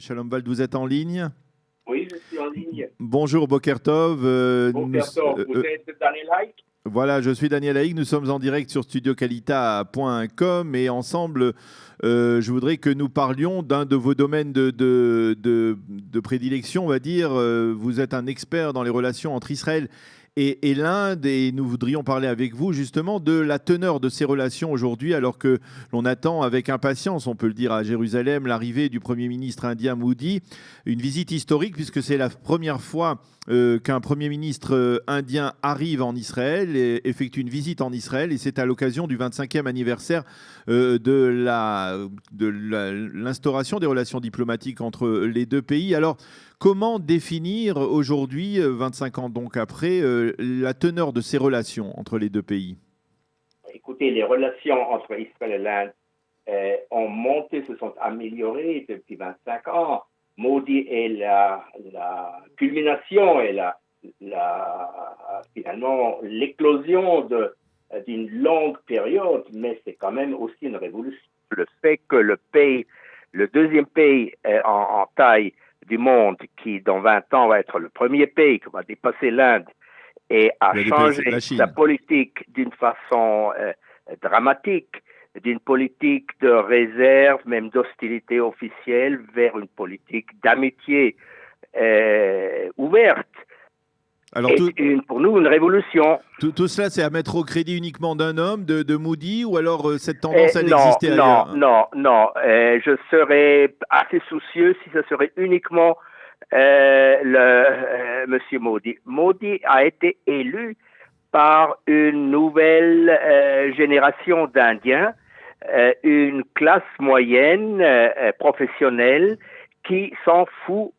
Shalom Vald, vous êtes en ligne? Oui, je suis en ligne. Bonjour Boker Tov. Boker Tov, vous êtes Daniel Haïk? Voilà, je suis Daniel Haïk. Nous sommes en direct sur studiocalita.com et ensemble, je voudrais que nous parlions d'un de vos domaines de prédilection, on va dire. Vous êtes un expert dans les relations entre Israël et l'Inde, et nous voudrions parler avec vous justement de la teneur de ces relations aujourd'hui, alors que l'on attend avec impatience, on peut le dire, à Jérusalem, l'arrivée du Premier ministre indien Modi, une visite historique puisque c'est la première fois qu'un Premier ministre indien arrive en Israël et effectue une visite en Israël, et c'est à l'occasion du 25e anniversaire de l'instauration des relations diplomatiques entre les deux pays. Alors, comment définir aujourd'hui, 25 ans donc après, la teneur de ces relations entre les deux pays? Écoutez, les relations entre Israël et l'Inde ont monté, se sont améliorées depuis 25 ans. Modi est la culmination et finalement l'éclosion d'une longue période, mais c'est quand même aussi une révolution. Le fait que le deuxième pays en taille du monde, qui dans 20 ans va être le premier pays qui va dépasser l'Inde et a changé sa politique d'une façon dramatique, d'une politique de réserve, même d'hostilité officielle, vers une politique d'amitié ouverte. Alors, pour nous, une révolution. Tout cela, c'est à mettre au crédit uniquement d'un homme, de Modi, ou alors cette tendance, elle existait ailleurs? Non. Je serais assez soucieux si ce serait uniquement Monsieur Modi. Modi a été élu par une nouvelle génération d'Indiens, une classe moyenne professionnelle qui s'en fout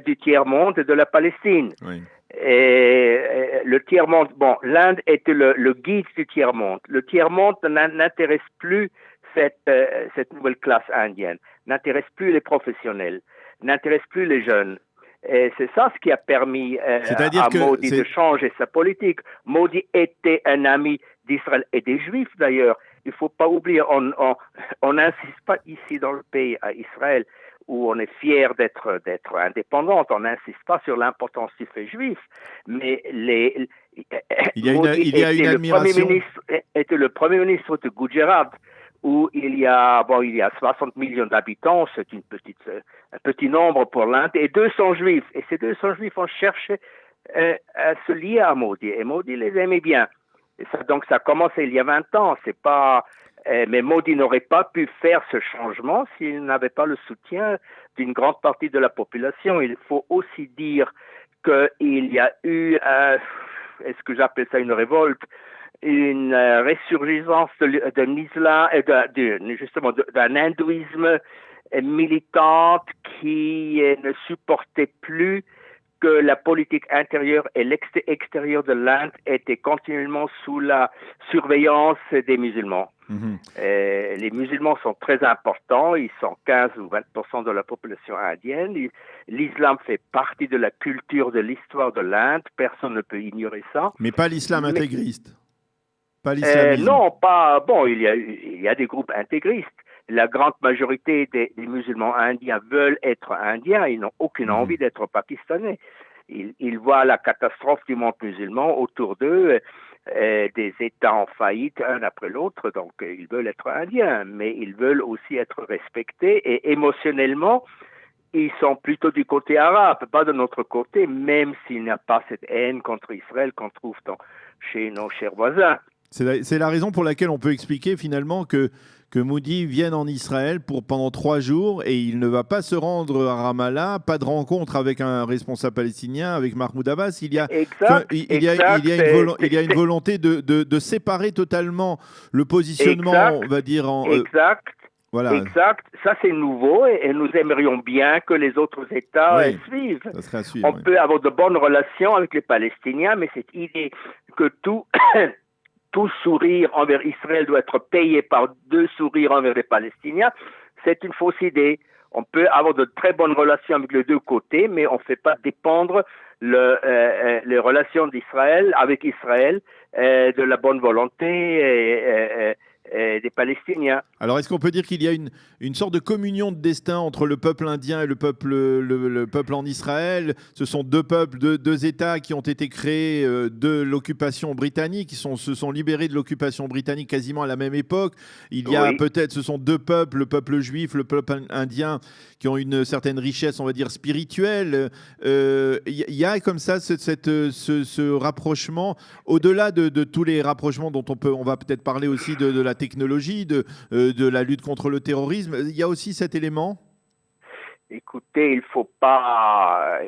du tiers-monde et de la Palestine. Oui. Et le tiers-monde, l'Inde était le guide du tiers-monde. Le tiers-monde n'intéresse plus cette nouvelle classe indienne, n'intéresse plus les professionnels, n'intéresse plus les jeunes. Et c'est ça ce qui a permis à Modi de changer sa politique. Modi était un ami d'Israël et des Juifs d'ailleurs. Il ne faut pas oublier, on n'insiste pas ici dans le pays, à Israël, où on est fier d'être indépendante, on n'insiste pas sur l'importance du fait juif, mais il y a une admiration. Était le premier ministre de Gujarat, où il y a 60 millions d'habitants, c'est un petit nombre pour l'Inde, et 200 juifs. Et ces 200 juifs ont cherché à se lier à Modi, et Modi les aimait bien. Et donc ça a commencé il y a 20 ans, c'est pas... mais Modi n'aurait pas pu faire ce changement s'il n'avait pas le soutien d'une grande partie de la population. Il faut aussi dire qu'il y a eu, est-ce que j'appelle ça une révolte, une résurgence d'un islam, justement d'un hindouisme militant qui ne supportait plus que la politique intérieure et extérieure de l'Inde étaient continuellement sous la surveillance des musulmans. Les musulmans sont très importants, ils sont 15 ou 20% de la population indienne. L'islam fait partie de la culture, de l'histoire de l'Inde, personne ne peut ignorer ça. Mais pas l'islam intégriste. Pas l'islamisme. Non, pas. Bon, il y a des groupes intégristes. La grande majorité des musulmans indiens veulent être indiens, ils n'ont aucune envie d'être pakistanais. Ils voient la catastrophe du monde musulman autour d'eux, des États en faillite un après l'autre, donc ils veulent être indiens, mais ils veulent aussi être respectés, et émotionnellement, ils sont plutôt du côté arabe, pas de notre côté, même s'il n'y a pas cette haine contre Israël qu'on trouve chez nos chers voisins. C'est la raison pour laquelle on peut expliquer finalement que Modi vienne en Israël pendant 3 jours, et il ne va pas se rendre à Ramallah, pas de rencontre avec un responsable palestinien, avec Mahmoud Abbas. Il y a une volonté de séparer totalement le positionnement, on va dire. Voilà. Exact, ça c'est nouveau, et nous aimerions bien que les autres États suivent. Ça serait à suivre, on peut avoir de bonnes relations avec les Palestiniens, mais cette idée que tout sourire envers Israël doit être payé par 2 sourires envers les Palestiniens, c'est une fausse idée. On peut avoir de très bonnes relations avec les 2 côtés, mais on ne fait pas dépendre les relations d'Israël avec Israël de la bonne volonté des Palestiniens. Alors, est-ce qu'on peut dire qu'il y a une sorte de communion de destin entre le peuple indien et le peuple en Israël? Ce sont deux peuples, deux États qui ont été créés de l'occupation britannique, qui se sont libérés de l'occupation britannique quasiment à la même époque. Il y a peut-être, ce sont deux peuples, le peuple juif, le peuple indien, qui ont une certaine richesse, on va dire, spirituelle. Il y a comme ça ce rapprochement, au-delà de tous les rapprochements dont on va peut-être parler aussi de la technologie, de la lutte contre le terrorisme. Il y a aussi cet élément? Écoutez, il faut pas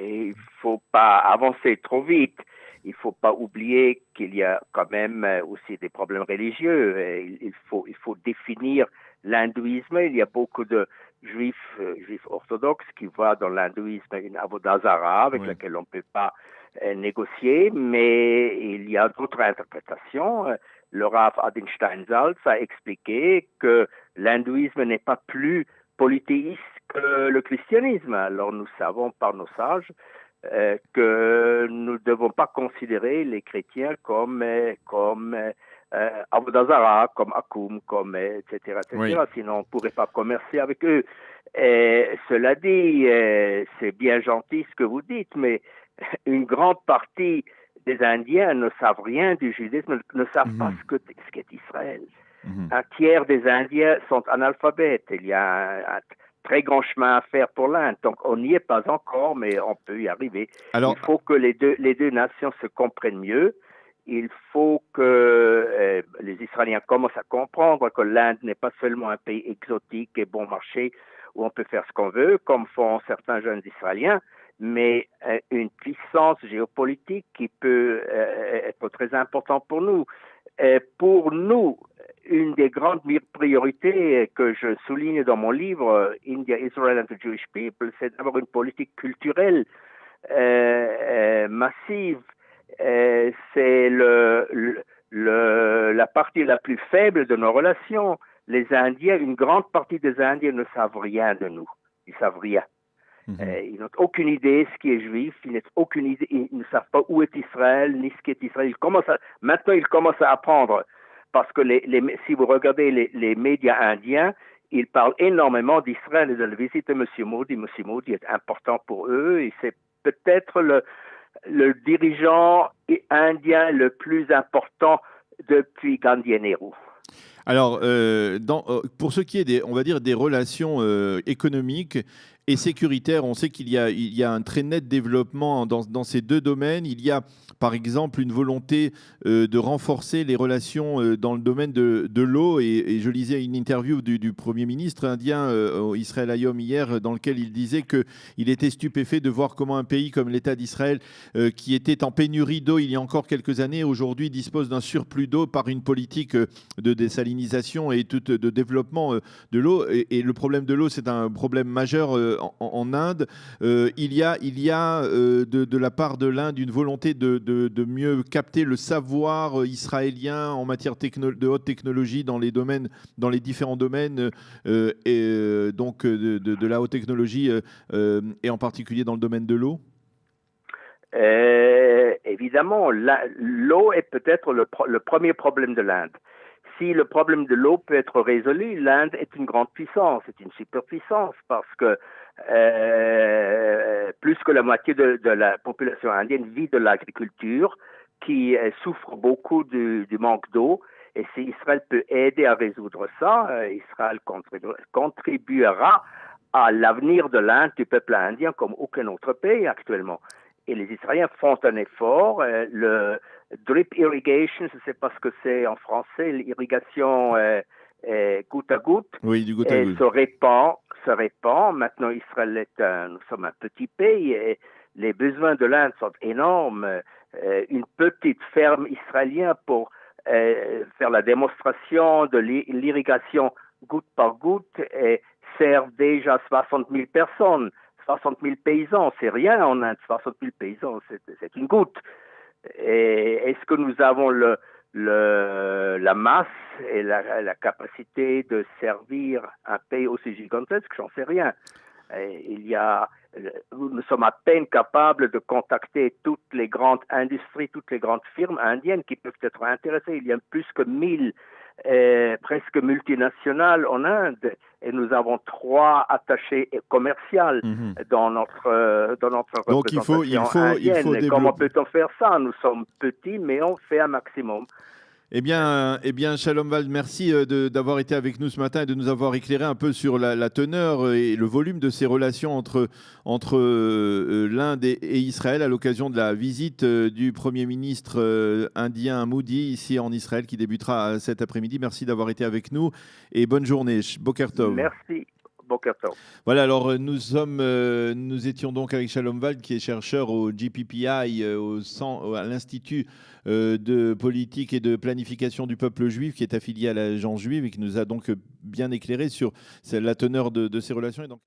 avancer trop vite. Il faut pas oublier qu'il y a quand même aussi des problèmes religieux. Il faut définir l'hindouisme. Il y a beaucoup de juifs orthodoxes qui voient dans l'hindouisme une avodah zarah avec laquelle on ne peut pas négocier, mais il y a d'autres interprétations. Le Rav Adinstein Salz a expliqué que l'hindouisme n'est pas plus polythéiste que le christianisme. Alors nous savons par nos sages que nous ne devons pas considérer les chrétiens comme avodah zarah, comme Akum, comme etc. Sinon on ne pourrait pas commercer avec eux. Cela dit, c'est bien gentil ce que vous dites, mais une grande partie des Indiens ne savent rien du judaïsme, ne savent pas ce qu'est Israël. Un tiers des Indiens sont analphabètes. Il y a un très grand chemin à faire pour l'Inde. Donc, on n'y est pas encore, mais on peut y arriver. Alors, il faut que les deux nations se comprennent mieux. Il faut que les Israéliens commencent à comprendre que l'Inde n'est pas seulement un pays exotique et bon marché où on peut faire ce qu'on veut, comme font certains jeunes Israéliens, mais une puissance géopolitique qui peut être très importante pour nous. Pour nous, une des grandes priorités que je souligne dans mon livre, India, Israel and the Jewish People, c'est d'avoir une politique culturelle massive. C'est la partie la plus faible de nos relations. Les Indiens, une grande partie des Indiens ne savent rien de nous. Ils savent rien. Ils n'ont aucune idée de ce qui est juif, ils ne savent pas où est Israël, ni ce qu'est Israël. Maintenant, ils commencent à apprendre, parce que si vous regardez les médias indiens, ils parlent énormément d'Israël et de la visite de M. Modi. M. Modi est important pour eux, et c'est peut-être le dirigeant indien le plus important depuis Gandhi et Nehru. Alors, pour ce qui est on va dire des relations économiques et sécuritaires, on sait qu'il y a un très net développement dans ces deux domaines. Il y a, par exemple, une volonté de renforcer les relations dans le domaine de l'eau. Et je lisais une interview du Premier ministre indien au Israël Hayom hier, dans lequel il disait qu'il était stupéfait de voir comment un pays comme l'État d'Israël, qui était en pénurie d'eau il y a encore quelques années, aujourd'hui dispose d'un surplus d'eau par une politique de désalinisation et de développement de l'eau. Et le problème de l'eau, c'est un problème majeur en Inde. Il y a de la part de l'Inde une volonté de mieux capter le savoir israélien en matière de haute technologie dans les différents domaines, donc de la haute technologie et en particulier dans le domaine de l'eau. Évidemment, l'eau est peut-être le premier problème de l'Inde. Si le problème de l'eau peut être résolu, l'Inde est une grande puissance, c'est une superpuissance, parce que plus que la moitié de la population indienne vit de l'agriculture, qui souffre beaucoup du manque d'eau. Et si Israël peut aider à résoudre ça, Israël contribuera à l'avenir de l'Inde, du peuple indien, comme aucun autre pays actuellement. Et les Israéliens font un effort. Le drip irrigation, je ne sais pas ce que c'est en français, l'irrigation goutte à goutte, oui, du goutte à goutte. se répand. Maintenant, Israël nous sommes un petit pays et les besoins de l'Inde sont énormes. Une petite ferme israélienne pour faire la démonstration de l'irrigation goutte par goutte sert déjà 60 000 personnes. 60 000 paysans, c'est rien en Inde, 60 000 paysans, c'est une goutte. Et est-ce que nous avons la masse et la capacité de servir un pays aussi gigantesque? J'en sais rien. Il y a nous sommes à peine capables de contacter toutes les grandes industries, toutes les grandes firmes indiennes qui peuvent être intéressées. Il y a plus que 1000 presque multinationales en Inde et nous avons 3 attachés commerciaux dans notre Donc représentation indienne. développer. Comment peut-on faire ça? Nous sommes petits, mais on fait un maximum. Eh bien, Shalom Wald, merci d'avoir été avec nous ce matin et de nous avoir éclairé un peu sur la teneur et le volume de ces relations entre l'Inde et Israël à l'occasion de la visite du Premier ministre indien Modi ici en Israël qui débutera cet après-midi. Merci d'avoir été avec nous et bonne journée. Boker Tov. Merci. Boker Tov. Voilà, alors nous étions donc avec Shalom Wald qui est chercheur au GPPI, à l'Institut de politique et de planification du peuple juif qui est affilié à l'Agence juive et qui nous a donc bien éclairé sur la teneur de ces relations. Et donc...